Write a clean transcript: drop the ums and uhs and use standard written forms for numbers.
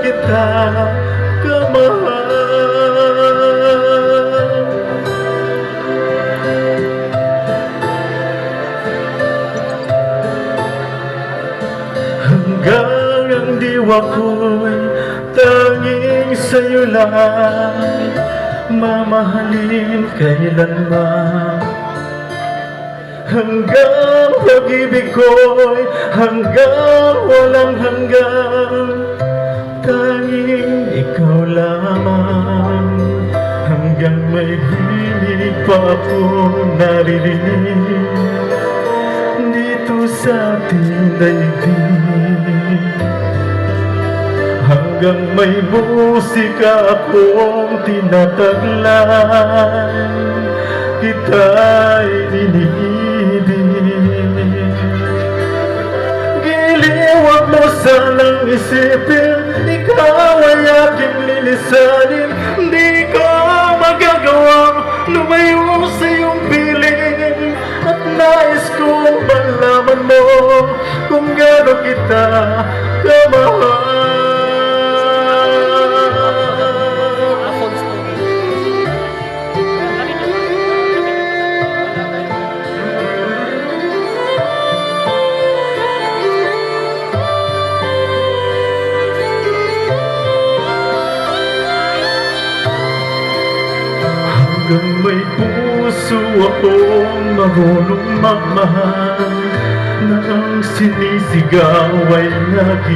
kita kamahal. Hanggang ang diwa ko'y tanging sa'yo lang mamahalin kailanman. Hanggang pag-ibig ko'y hanggang walang hanggang, tanging ikaw lamang. Hanggang may himig pa ako naririnig dito sa ating daigdig. Hanggang may musika akong tinataglan, kita'y iniibig. Giliwag mo sanang isipin, ikaw ay aking lilisanin. Di ko magagawang lumayo sa iyong piling, at nais kong malaman mo kung gaano kita kamahal. Hanggang may puso akong marunong magmahal, na ang sinisigaw ay lagi